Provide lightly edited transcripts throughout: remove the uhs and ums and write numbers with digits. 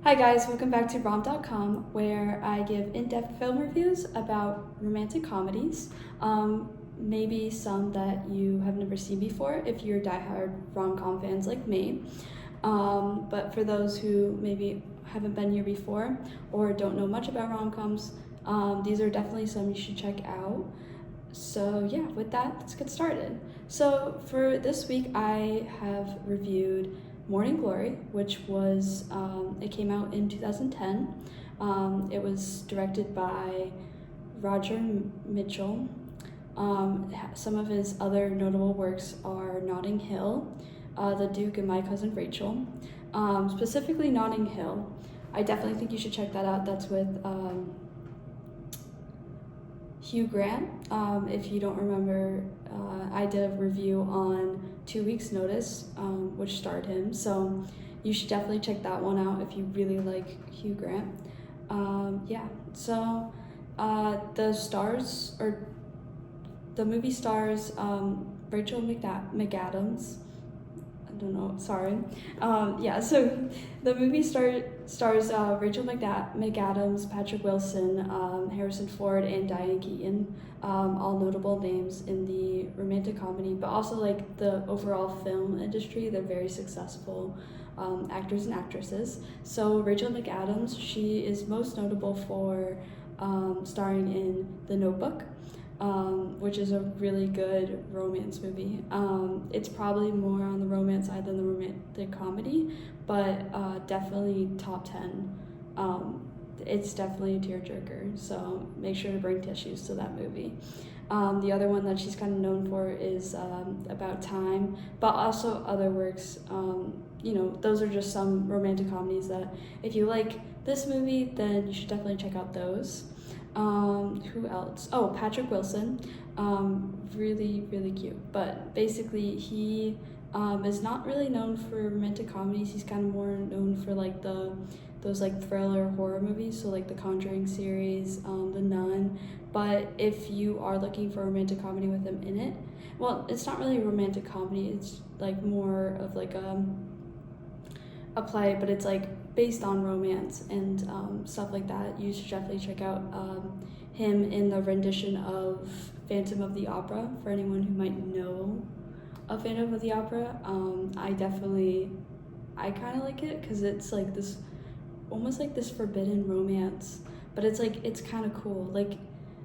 Hi guys, welcome back to rom.com, where I give in-depth film reviews about romantic comedies, maybe some that you have never seen before if you're diehard rom-com fans like me. But for those who maybe haven't been here before or don't know much about rom-coms, these are definitely some you should check out. So yeah, with that, let's get started. So for this week, I have reviewed Morning Glory, which was, it came out in 2010. It was directed by Roger Michell. Some of his other notable works are Notting Hill, The Duke and My Cousin Rachel. Specifically Notting Hill, I definitely think you should check that out. That's with Hugh Grant. If you don't remember, I did a review on 2 Weeks Notice, which starred him, so you should definitely check that one out if you really like Hugh Grant. The movie stars Rachel McAdams. I don't know, sorry. So the movie stars Rachel McAdams, Patrick Wilson, Harrison Ford, and Diane Keaton, all notable names in the romantic comedy, but also like the overall film industry. They're very successful actors and actresses. So Rachel McAdams, she is most notable for starring in The Notebook, which is a really good romance movie. It's probably more on the romance side than the romantic comedy, but definitely top 10. It's definitely a tearjerker, so make sure to bring tissues to that movie. The other one that she's kind of known for is About Time, but also other works. Those are just some romantic comedies that if you like this movie, then you should definitely check out those. Who else? Oh, Patrick Wilson, really, really cute. But basically, he is not really known for romantic comedies. He's kind of more known for like those like thriller horror movies, so like the Conjuring series, The Nun. But if you are looking for a romantic comedy with him in it, well, it's not really a romantic comedy. It's like more of like a play, but it's like based on romance and stuff like that. You should definitely check out him in the rendition of Phantom of the Opera, for anyone who might know of Phantom of the Opera. I kind of like it because it's like this, almost like this forbidden romance, but it's like, it's kind of cool, like,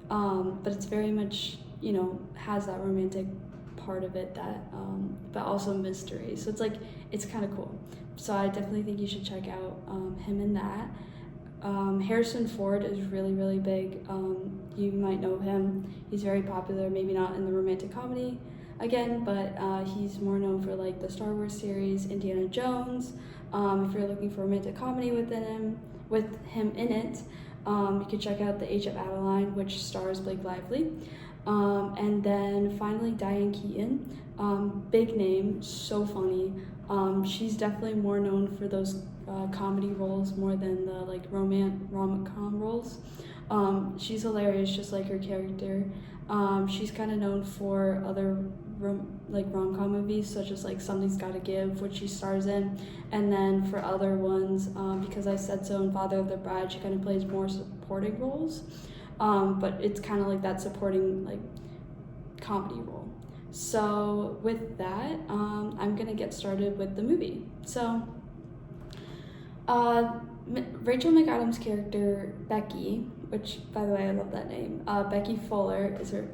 but it's very much, has that romantic part of it that, but also mystery. So it's like, it's kind of cool. So I definitely think you should check out him in that. Harrison Ford is really, really big. You might know him. He's very popular, maybe not in the romantic comedy again, but he's more known for like the Star Wars series, Indiana Jones. If you're looking for romantic comedy with him in it, you can check out The Age of Adeline, which stars Blake Lively. And then finally Diane Keaton, big name, so funny. She's definitely more known for those comedy roles more than the like rom-com roles. She's hilarious, just like her character. She's kind of known for other rom-com movies, such as like Something's Gotta Give, which she stars in, and then for other ones, Because I Said So and Father of the Bride, she kind of plays more supporting roles. But it's kind of like that supporting like comedy role. So with that, I'm gonna get started with the movie. So Rachel McAdams' character Becky, which by the way I love that name, Becky Fuller is her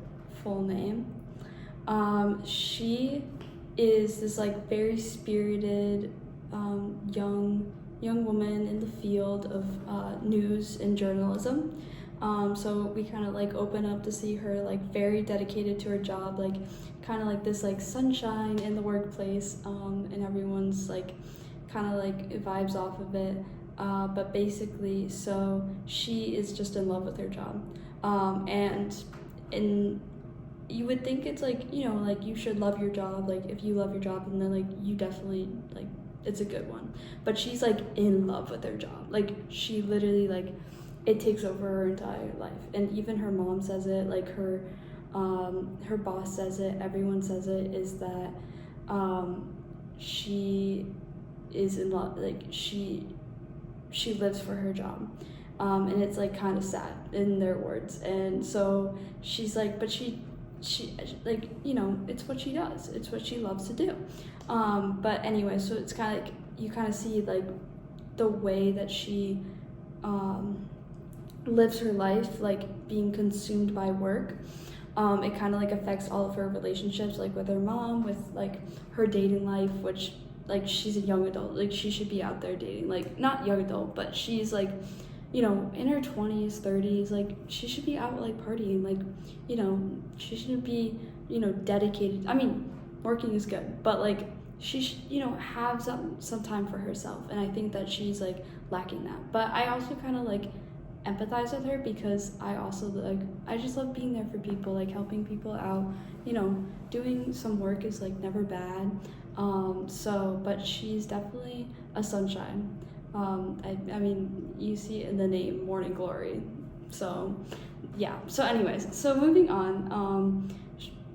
full name. She is this like very spirited young woman in the field of news and journalism. So we kind of like open up to see her like very dedicated to her job, like kind of like this like sunshine in the workplace, and everyone's like kind of like vibes off of it. But basically, so she is just in love with her job, and you would think it's like, like you should love your job, like if you love your job, and then like you definitely like it's a good one. But she's like in love with her job, like she literally like it takes over her entire life, and even her mom says it, like her boss says it, everyone says it, is that she is in love, like she she lives for her job. And it's like kind of sad in their words. And so she's like, but she like, you know, it's what she does, it's what she loves to do. But anyway, so it's kind of like you kind of see like the way that she lives her life, like being consumed by work. It kind of like affects all of her relationships, like with her mom, with like her dating life, which like she's a young adult, like she should be out there dating, like not young adult, but she's like, you know, in her 20s, 30s, like she should be out like partying, like, you know, she shouldn't be, you know, dedicated. I mean, working is good, but like she should, you know, have some time for herself. And I think that she's like lacking that. But I also kind of like empathize with her, because I also like, I just love being there for people, like helping people out, you know, doing some work is like never bad. But she's definitely a sunshine. I mean, you see it in the name, Morning Glory. So yeah, so anyways, so moving on,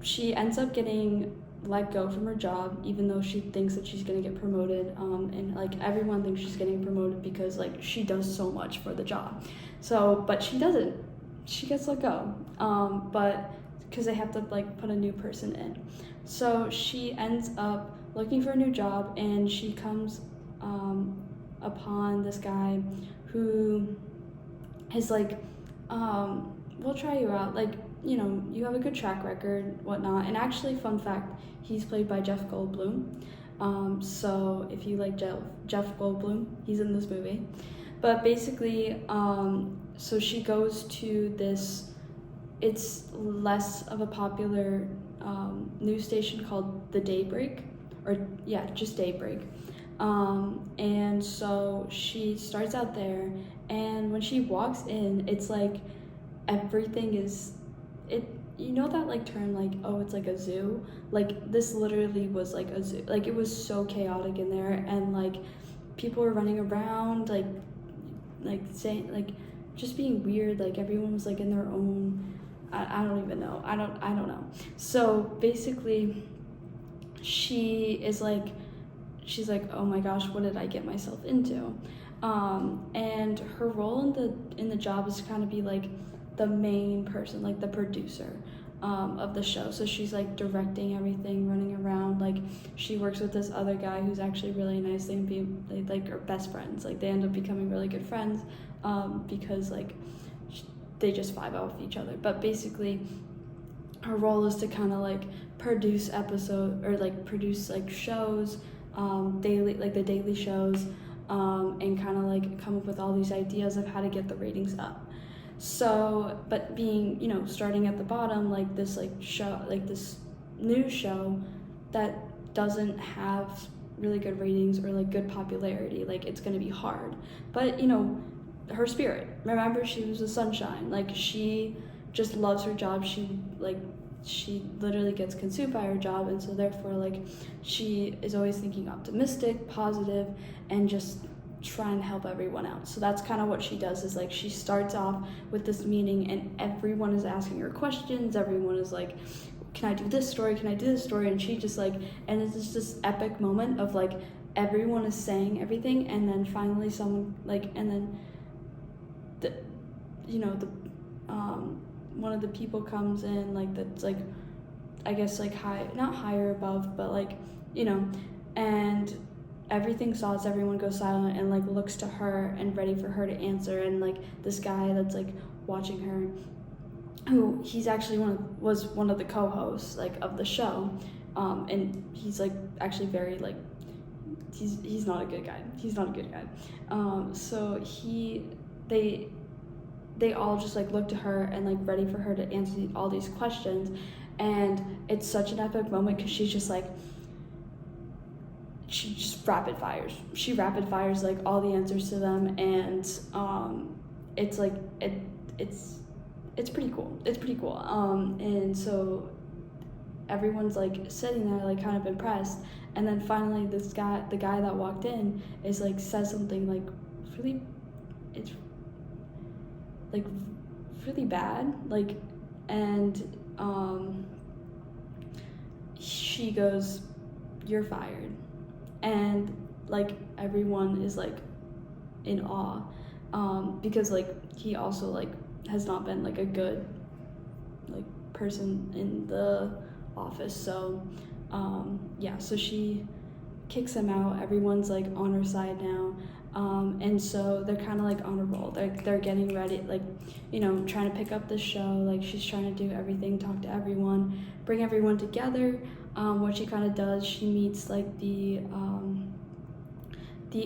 she ends up getting let go from her job, even though she thinks that she's gonna get promoted, and like everyone thinks she's getting promoted because like she does so much for the job. So, but she doesn't, she gets let go, but because they have to like put a new person in. So she ends up looking for a new job, and she comes upon this guy who is like, we'll try you out, like, you know, you have a good track record, whatnot. And actually, fun fact, he's played by Jeff Goldblum. So if you like Jeff Goldblum, he's in this movie. But basically, so she goes to this, it's less of a popular news station called The Daybreak, or yeah, just Daybreak. And so she starts out there, and when she walks in, it's like everything is, it, you know that like term, like, oh, it's like a zoo? Like this literally was like a zoo. Like it was so chaotic in there, and like people were running around, like saying, like just being weird, like everyone was like in their own, I don't even know. I don't know. So basically she's like, oh my gosh, what did I get myself into? And her role in the job is to kind of be like the main person, like the producer of the show. So she's like directing everything, running around. Like she works with this other guy who's actually really nice. They like are best friends. Like they end up becoming really good friends because like they just vibe off each other. But basically her role is to kind of like produce episode, or like produce like shows, daily, like the daily shows, and kind of like come up with all these ideas of how to get the ratings up. So, but being, you know, starting at the bottom, like this like show, like this news show that doesn't have really good ratings or like good popularity, like it's gonna be hard. But you know, her spirit, remember, she was a sunshine. Like she just loves her job. She literally gets consumed by her job, and so therefore like she is always thinking optimistic, positive, and just trying to help everyone out. So that's kind of what she does, is like she starts off with this meeting, and everyone is asking her questions. Everyone is like, can I do this story, can I do this story? And she just like, and it's just this epic moment of like everyone is saying everything, and then finally someone like, and then the, you know, the one of the people comes in, like that's like, I guess like high, not higher above, but like, you know, and everything stops, everyone goes silent and like looks to her and ready for her to answer. And like this guy that's like watching her, who he's actually was one of the co-hosts like of the show, and he's like actually very like, he's not a good guy. So they all just like look to her and like ready for her to answer all these questions. And it's such an epic moment because she's just like, she just rapid fires. She rapid fires like all the answers to them, and it's like it's pretty cool. It's pretty cool. And so everyone's like sitting there like kind of impressed, and then finally the guy that walked in is like says something like really, it's like really bad, like, and she goes, "You're fired." And like everyone is like in awe, because like he also like has not been like a good like person in the office. So yeah, so she kicks him out. Everyone's like on her side now. And so they're kind of like on a roll. They're getting ready, like, you know, trying to pick up the show. Like she's trying to do everything, talk to everyone, bring everyone together. What she kind of does, she meets like the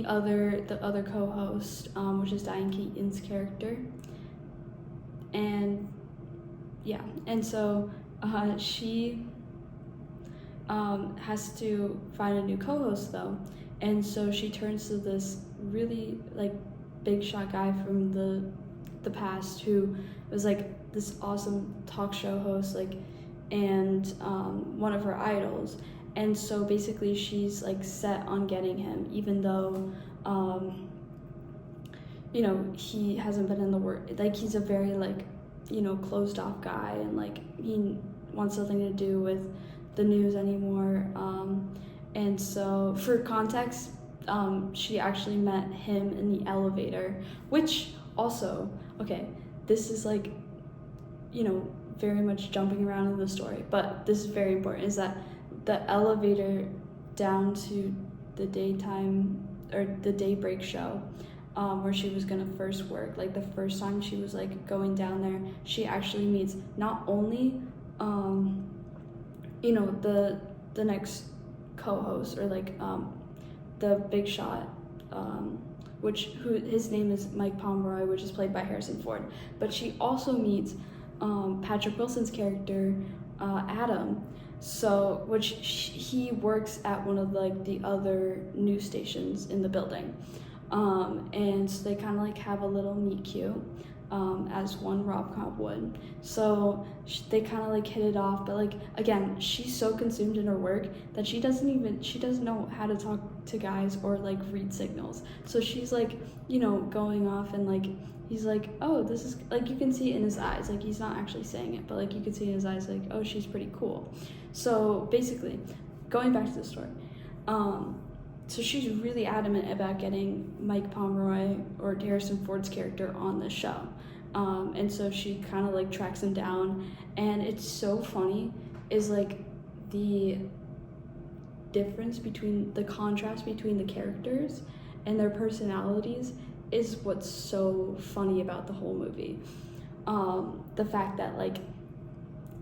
other co-host, which is Diane Keaton's character. And yeah, and so she has to find a new co-host though. And so she turns to this really like big shot guy from the past who was like this awesome talk show host, like, and one of her idols. And so basically she's like set on getting him, even though you know, he hasn't been in the work, like he's a very like, you know, closed off guy, and like he wants nothing to do with the news anymore. And so for context, she actually met him in the elevator, which also, okay, this is like, you know, very much jumping around in the story, but this is very important, is that the elevator down to the daytime or the daybreak show, where she was gonna first work, like the first time she was like going down there, she actually meets not only you know, the next co-host, or like the big shot, who his name is Mike Pomeroy, which is played by Harrison Ford, but she also meets Patrick Wilson's character, Adam. So he works at one of like the other news stations in the building, and so they kind of like have a little meet cute, as one rom-com would. So they kind of like hit it off, but like again, she's so consumed in her work that she doesn't know how to talk to guys or like read signals. So she's like, you know, going off, and like he's like, oh, this is, like, you can see it in his eyes, like he's not actually saying it, but like you can see in his eyes, like, oh, she's pretty cool. So basically, going back to the story, so she's really adamant about getting Mike Pomeroy, or Harrison Ford's character, on the show. And so she kind of like tracks him down, and it's so funny is like the contrast between the characters and their personalities is what's so funny about the whole movie. The fact that like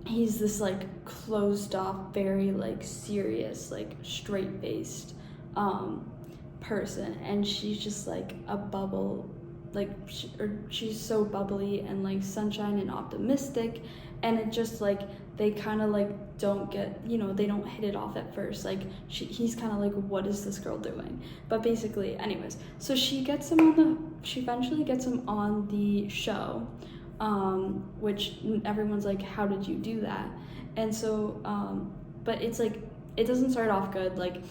he's this like closed off, very like serious, like straight-faced person, and she's just like a bubble, like she's so bubbly and like sunshine and optimistic, and it just like they kind of like don't get, you know, they don't hit it off at first, like he's kind of like, what is this girl doing? But basically, anyways, so she eventually gets him on the show, which everyone's like, how did you do that? And so but it's like, it doesn't start off good. Like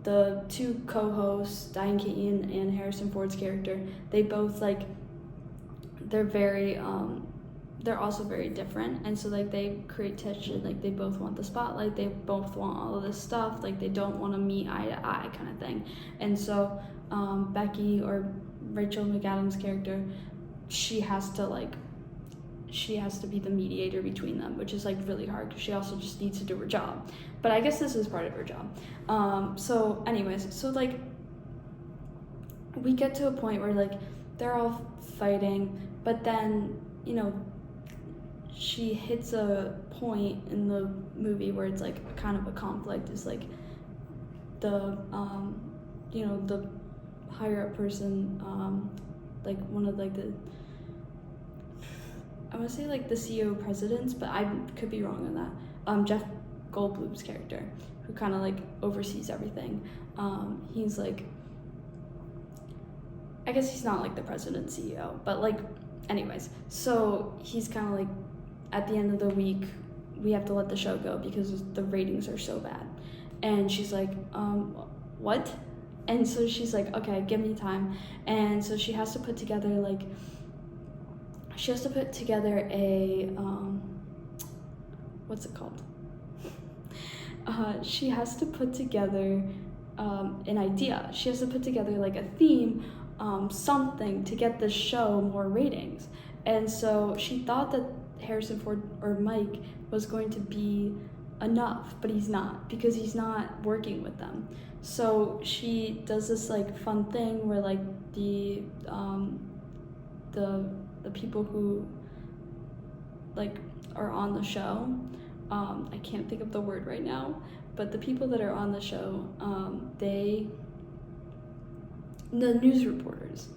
the two co-hosts, Diane Keaton and Harrison Ford's character, they both like, they're also very different, and so like they create tension. Like they both want the spotlight, they both want all of this stuff, like they don't want to meet eye to eye kind of thing. And so Becky, or Rachel McAdams' character, she has to be the mediator between them, which is like really hard because she also just needs to do her job. But I guess this is part of her job. So anyways, so like we get to a point where like they're all fighting, but then, you know, she hits a point in the movie where it's like kind of a conflict. Is like the you know, the higher up person, like one of like the, I want to say like the CEO presidents, but I could be wrong on that. Jeff Goldblum's character, who kind of like oversees everything. He's like, I guess he's not like the president CEO, but like, anyways, so he's kind of like, at the end of the week, we have to let the show go because the ratings are so bad. And she's like, what? And so she's like, okay, give me time. And so she has to put together like, a, what's it called? She has to put together an idea. She has to put together like a theme something to get this show more ratings. And so she thought that Harrison Ford or Mike was going to be enough, but he's not, because he's not working with them. So she does this like fun thing where like the people who like are on the show, I can't think of the word right now, but the people that are on the show, the news reporters,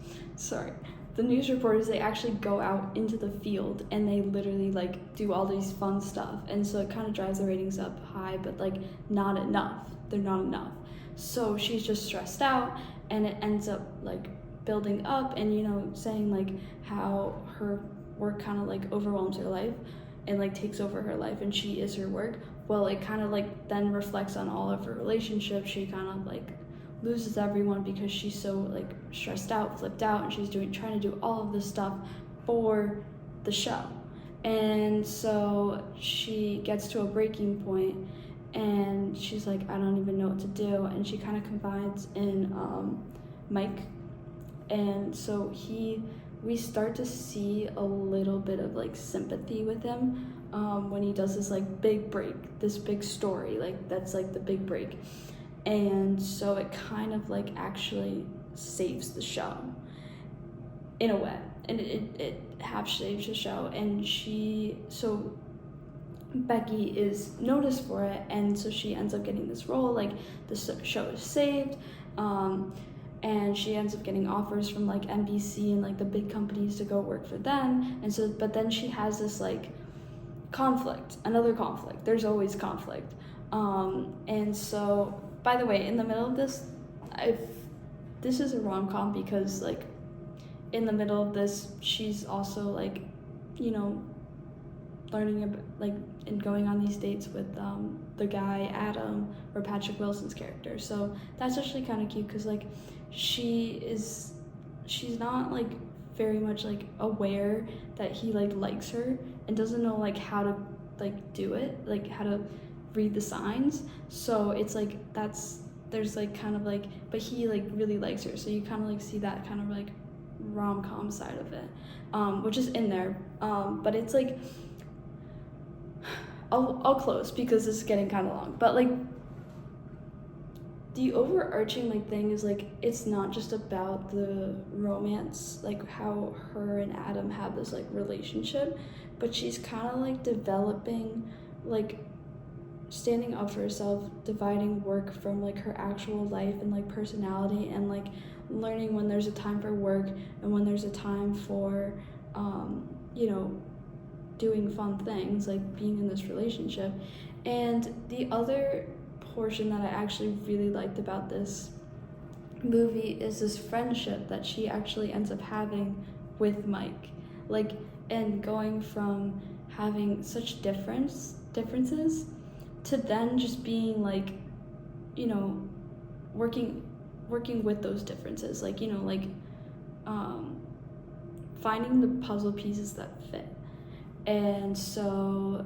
they actually go out into the field and they literally like do all these fun stuff, and so it kind of drives the ratings up high, but like not enough. They're not enough. So she's just stressed out, and it ends up like building up, and saying like how her work kind of like overwhelms her life and like takes over her life, and she is her work. Well, it kind of like then reflects on all of her relationships. She kind of like loses everyone because she's so like stressed out, flipped out, and she's trying to do all of this stuff for the show. And so she gets to a breaking point, and she's like, I don't even know what to do. And she kind of confides in Mike, and so we start to see a little bit of like sympathy with him when he does this like big break, this big story, like that's like the big break. And so it kind of like actually saves the show in a way, and it half saves the show. And so Becky is noticed for it, and so she ends up getting this role, like the show is saved, and she ends up getting offers from like NBC and like the big companies to go work for them. And so, but then she has this like another conflict. There's always conflict. And so, by the way, in the middle of this, this is a rom-com because like in the middle of this, she's also like, learning about like and going on these dates with the guy Adam, or Patrick Wilson's character. So that's actually kind of cute because like she's not like very much like aware that he like likes her and doesn't know like how to like do it, like how to read the signs. So it's like there's like kind of like, but he like really likes her, so you kind of like see that kind of like rom-com side of it, which is in there, but it's like I'll close because this is getting kind of long, but like the overarching like thing is like it's not just about the romance, like how her and Adam have this like relationship, but she's kind of like developing, like standing up for herself, dividing work from like her actual life and like personality, and like learning when there's a time for work and when there's a time for doing fun things, like being in this relationship. And the other portion that I actually really liked about this movie is this friendship that she actually ends up having with Mike, like, and going from having such differences to then just being like, working with those differences, like, finding the puzzle pieces that fit. And so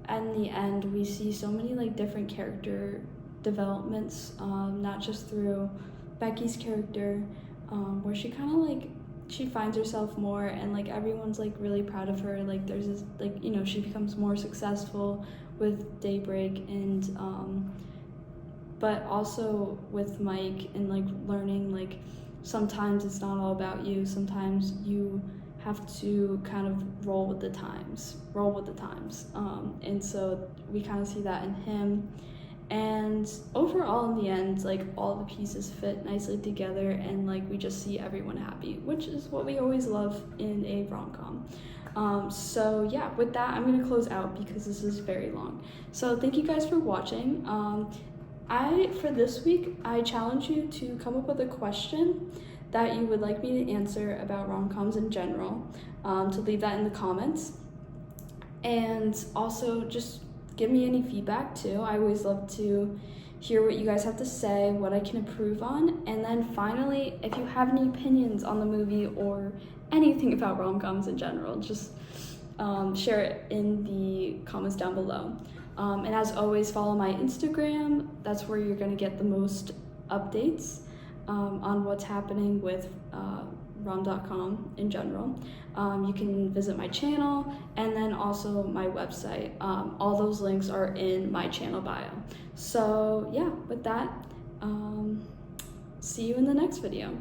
in the end, we see so many like different character developments, not just through Becky's character, where she kind of like, she finds herself more, and like everyone's like really proud of her. Like there's this like, she becomes more successful with Daybreak, and but also with Mike, and like learning like sometimes it's not all about you, sometimes you have to kind of roll with the times, and so we kind of see that in him. And overall, in the end, like all the pieces fit nicely together, and like we just see everyone happy, which is what we always love in a rom-com. So yeah, with that, I'm gonna close out because this is very long. So thank you guys for watching. For this week, I challenge you to come up with a question that you would like me to answer about rom-coms in general, to leave that in the comments. And also just give me any feedback too. I always love to hear what you guys have to say, what I can improve on. And then finally, if you have any opinions on the movie or anything about rom-coms in general, just share it in the comments down below. And as always, follow my Instagram. That's where you're gonna get the most updates. on what's happening with rom.com in general, you can visit my channel and then also my website. All those links are in my channel bio. So yeah, with that, see you in the next video.